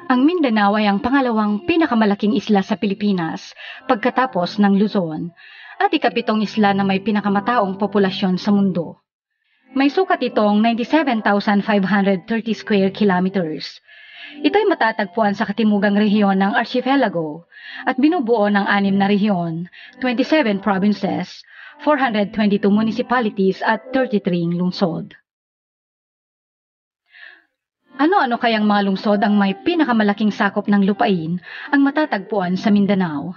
Ang Mindanao ay ang pangalawang pinakamalaking isla sa Pilipinas pagkatapos ng Luzon at ikapitong isla na may pinakamataong populasyon sa mundo. May sukat itong 97,530 square kilometers. Ito'y matatagpuan sa katimugang rehiyon ng Archipelago at binubuo ng 6 na rehiyon, 27 provinces, 422 municipalities at 33 lungsod. Ano-ano kayang mga lungsod ang may pinakamalaking sakop ng lupain ang matatagpuan sa Mindanao?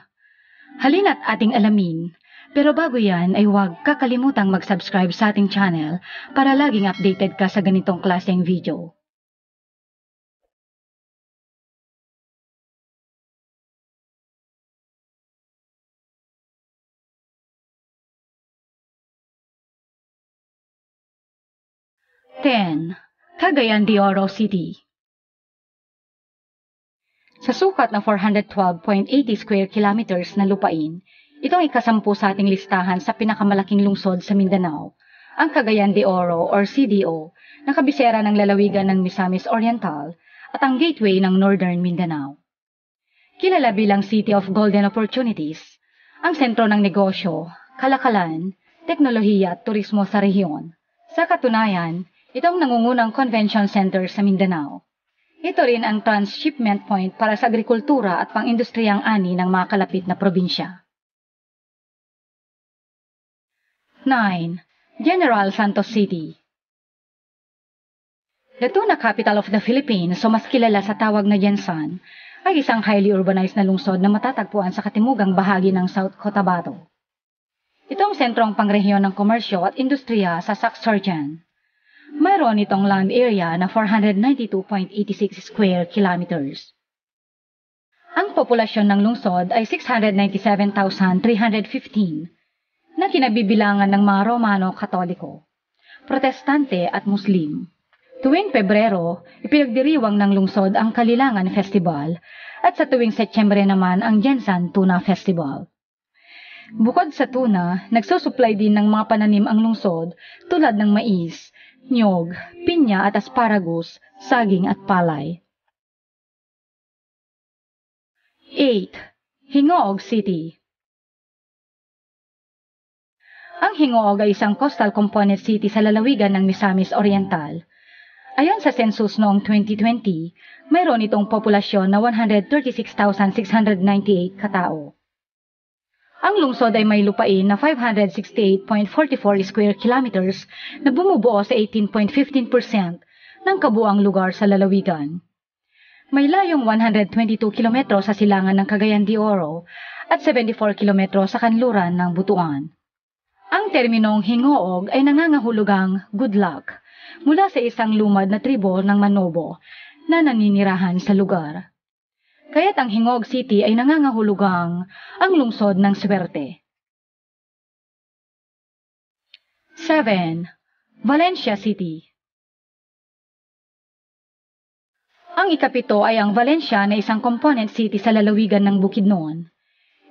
Halina't ating alamin, pero bago yan ay huwag kakalimutang mag-subscribe sa ating channel para laging updated ka sa ganitong klaseng video. Cagayan de Oro City. Sa sukat na 412.80 square kilometers na lupain, ito ang ikasampu sa ating listahan sa pinakamalaking lungsod sa Mindanao, ang Cagayan de Oro or CDO, na kabisera ng lalawigan ng Misamis Oriental at ang gateway ng Northern Mindanao. Kilala bilang City of Golden Opportunities, ang sentro ng negosyo, kalakalan, teknolohiya at turismo sa rehiyon. Sa katunayan, itong nangungunang convention center sa Mindanao. Ito rin ang transshipment point para sa agrikultura at pang-industriyang ani ng mga kalapit na probinsya. 9. General Santos City. The tuna capital of the Philippines o mas kilala sa tawag na Jensan ay isang highly urbanized na lungsod na matatagpuan sa katimugang bahagi ng South Cotabato. Ito ang sentrong pangrehiyon ng komersyo at industriya sa Sacsayhuaman. Mayroon itong land area na 492.86 square kilometers. Ang populasyon ng lungsod ay 697,315 na kinabibilangan ng mga Romano Katoliko, Protestante at Muslim. Tuwing Pebrero, ipinagdiriwang ng lungsod ang Kalilangan Festival at sa tuwing Setyembre naman ang Jensan Tuna Festival. Bukod sa tuna, nagsusupply din ng mga pananim ang lungsod tulad ng mais, nyog, pinya at asparagus, saging at palay. 8. Hingoog City. Ang Hingoog ay isang coastal component city sa lalawigan ng Misamis Oriental. Ayon sa census noong 2020, mayroon itong populasyon na 136,698 katao. Ang lungsod ay may lupain na 568.44 square kilometers na bumubuo sa 18.15% ng kabuang lugar sa lalawigan. May layong 122 kilometro sa silangan ng Cagayan de Oro at 74 kilometro sa kanluran ng Butuan. Ang terminong Hingoog ay nangangahulugang good luck mula sa isang lumad na tribo ng Manobo na naninirahan sa lugar. Kaya't ang Hingoog City ay nangangahulugang ang lungsod ng swerte. 7. Valencia City. Ang ikapito ay ang Valencia na isang component city sa lalawigan ng Bukidnon.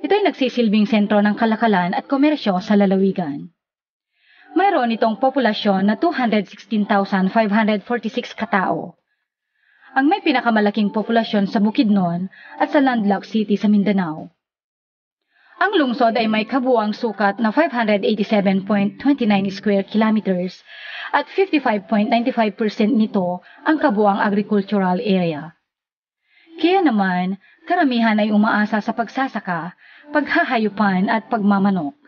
Ito ay nagsisilbing sentro ng kalakalan at komersyo sa lalawigan. Mayroon itong populasyon na 216,546 katao. Ang may pinakamalaking populasyon sa Bukidnon at sa landlocked city sa Mindanao. Ang lungsod ay may kabuuang sukat na 587.29 square kilometers at 55.95% nito ang kabuuang agricultural area. Kaya naman, karamihan ay umaasa sa pagsasaka, paghahayupan at pagmamanok.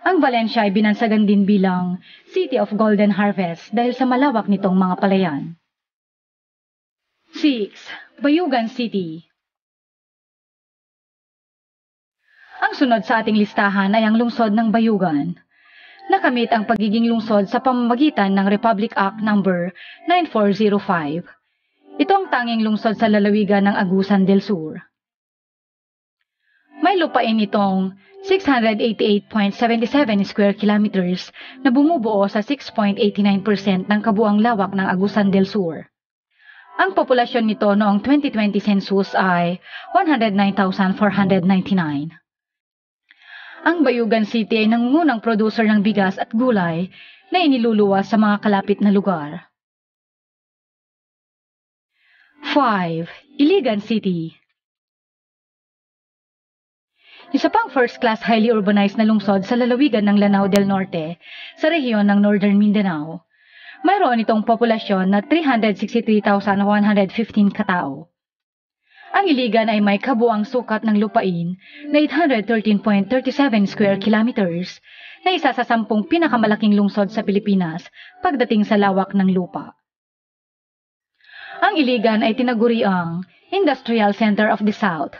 Ang Valencia ay binansagan din bilang City of Golden Harvest dahil sa malawak nitong mga palayan. 6. Bayugan City. Ang sunod sa ating listahan ay ang lungsod ng Bayugan. Nakamit ang pagiging lungsod sa pamamagitan ng Republic Act No. 9405. Ito ang tanging lungsod sa lalawigan ng Agusan del Sur. May lupain itong 688.77 square kilometers na bumubuo sa 6.89% ng kabuang lawak ng Agusan del Sur. Ang populasyon nito noong 2020 census ay 109,499. Ang Bayugan City ay nangungunang producer ng bigas at gulay na iniluluwas sa mga kalapit na lugar. 5. Iligan City. Isa pang first-class highly urbanized na lungsod sa lalawigan ng Lanao del Norte sa rehiyon ng Northern Mindanao. Mayroon itong populasyon na 363,115 katao. Ang Iligan ay may kabuang sukat ng lupain na 813.37 square kilometers na isa sa 10 pinakamalaking lungsod sa Pilipinas pagdating sa lawak ng lupa. Ang Iligan ay tinaguriang Industrial Center of the South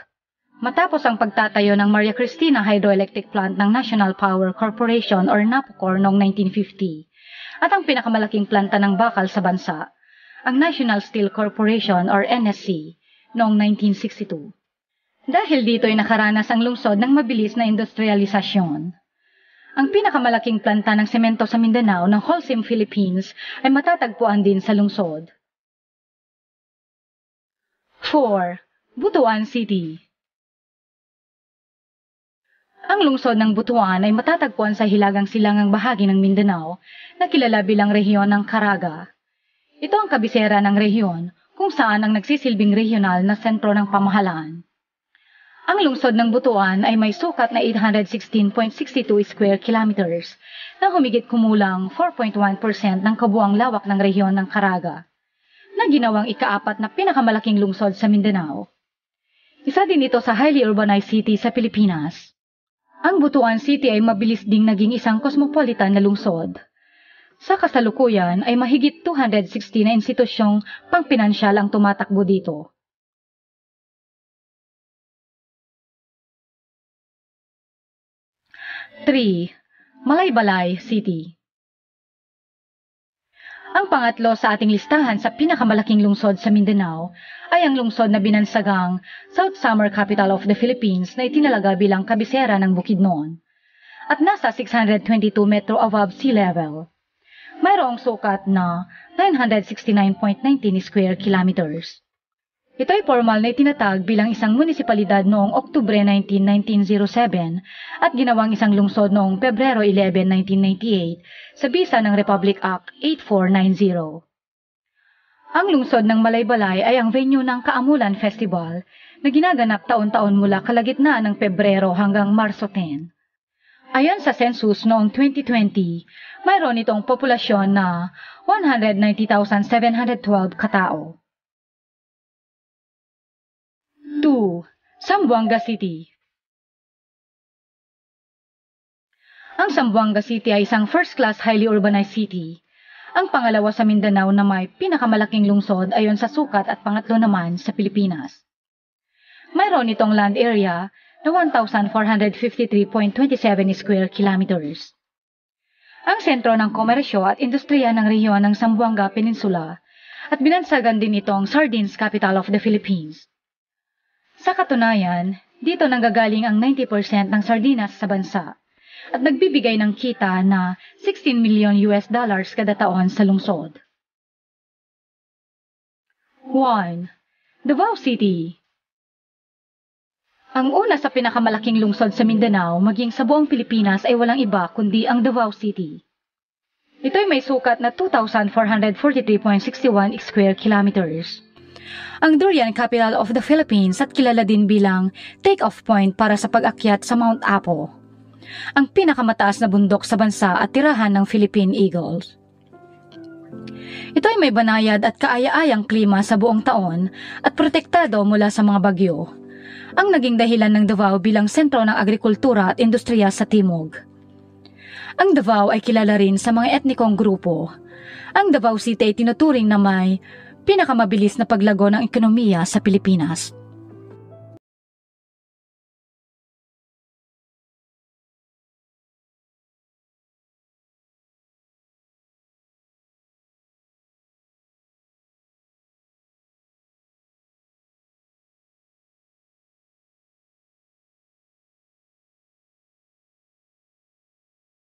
matapos ang pagtatayo ng Maria Cristina Hydroelectric Plant ng National Power Corporation or NAPOCOR noong 1950 at ang pinakamalaking planta ng bakal sa bansa, ang National Steel Corporation or NSC noong 1962. Dahil dito ay nakaranas ang lungsod ng mabilis na industrialisasyon. Ang pinakamalaking planta ng semento sa Mindanao ng Holcim Philippines ay matatagpuan din sa lungsod. 4. Butuan City. Ang lungsod ng Butuan ay matatagpuan sa hilagang silangang bahagi ng Mindanao na kilala bilang rehiyon ng Caraga. Ito ang kabisera ng rehiyon kung saan ang nagsisilbing regional na sentro ng pamahalaan. Ang lungsod ng Butuan ay may sukat na 816.62 square kilometers na humigit kumulang 4.1% ng kabuang lawak ng rehiyon ng Caraga, na ginawang ika-4 na pinakamalaking lungsod sa Mindanao. Isa din ito sa highly urbanized city sa Pilipinas. Ang Butuan City ay mabilis ding naging isang cosmopolitan na lungsod. Sa kasalukuyan ay mahigit 260 na institusyong pangpinansyal ang tumatakbo dito. Three, Malaybalay City. Ang pangatlo sa ating listahan sa pinakamalaking lungsod sa Mindanao ay ang lungsod na binansagang South Summer Capital of the Philippines na itinalaga bilang kabisera ng Bukidnon at nasa 622 metro above sea level. Mayroong sukat na 969.19 square kilometers. Ito ay formal na itinatag bilang isang munisipalidad noong Oktubre 19, 1907 at ginawang isang lungsod noong Pebrero 11, 1998 sa bisa ng Republic Act 8490. Ang lungsod ng Malaybalay ay ang venue ng Kaamulan Festival na ginaganap taon-taon mula kalagitnaan ng Pebrero hanggang Marso 10. Ayon sa census noong 2020, mayroon itong populasyon na 190,712 katao. 2. Zamboanga City. Ang Zamboanga City ay isang first-class highly urbanized city. Ang pangalawa sa Mindanao na may pinakamalaking lungsod ayon sa sukat at pangatlo naman sa Pilipinas. Mayroon itong land area na 1,453.27 square kilometers. Ang sentro ng komersyo at industriya ng rehiyon ng Zamboanga Peninsula at binansagan din itong Sardines Capital of the Philippines. Sa katunayan, dito nanggagaling ang 90% ng sardinas sa bansa at nagbibigay ng kita na $16 million kada taon sa lungsod. 1. Davao City. Ang una sa pinakamalaking lungsod sa Mindanao maging sa buong Pilipinas ay walang iba kundi ang Davao City. Ito ay may sukat na 2,443.61 square kilometers. Ang durian capital of the Philippines at kilala din bilang take-off point para sa pag-akyat sa Mount Apo, ang pinakamataas na bundok sa bansa at tirahan ng Philippine Eagles. Ito ay may banayad at kaaya-ayang klima sa buong taon at protektado mula sa mga bagyo, ang naging dahilan ng Davao bilang sentro ng agrikultura at industriya sa Timog. Ang Davao ay kilala rin sa mga etnikong grupo. Ang Davao City ay tinuturing na may pinakamabilis na paglago ng ekonomiya sa Pilipinas.